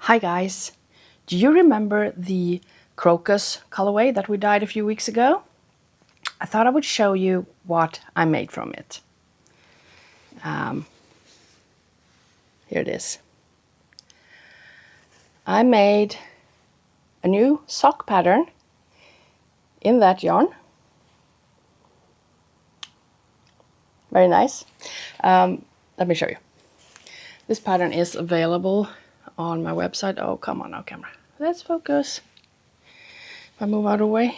Hi guys, do you remember the Crocus colorway that we dyed a few weeks ago? I thought I would show you what I made from it. Here it is. I made a new sock pattern in that yarn. Very nice. Let me show you. This pattern is available on my website. Oh, come on now, camera. Let's focus. If I move out of the way.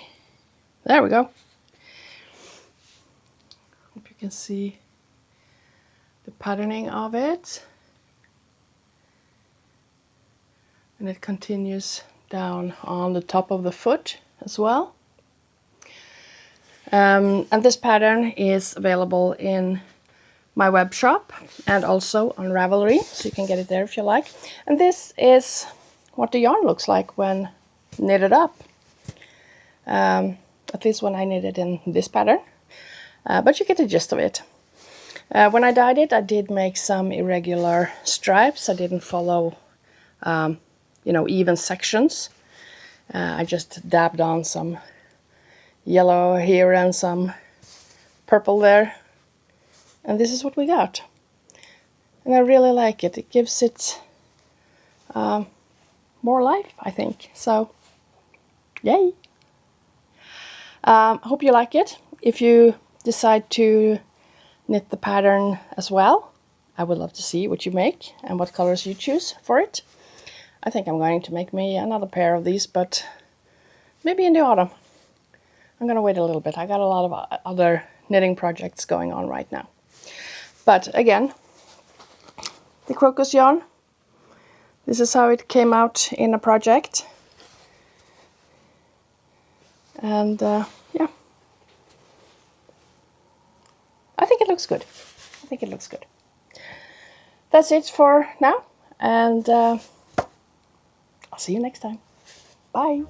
There we go. Hope you can see the patterning of it. And it continues down on the top of the foot as well. And this pattern is available in my web shop and also on Ravelry, so you can get it there if you like. And this is what the yarn looks like when knitted up. At least when I knitted in this pattern. But you get the gist of it. When I dyed it, I did make some irregular stripes. I didn't follow even sections. I just dabbed on some yellow here and some purple there. And this is what we got. And I really like it. It gives it more life, I think. So, yay! Hope you like it. If you decide to knit the pattern as well, I would love to see what you make and what colors you choose for it. I think I'm going to make me another pair of these, but maybe in the autumn. I'm going to wait a little bit. I got a lot of other knitting projects going on right now. But again, the Crocus yarn, this is how it came out in a project. And yeah, I think it looks good. I think it looks good. That's it for now, and I'll see you next time. Bye.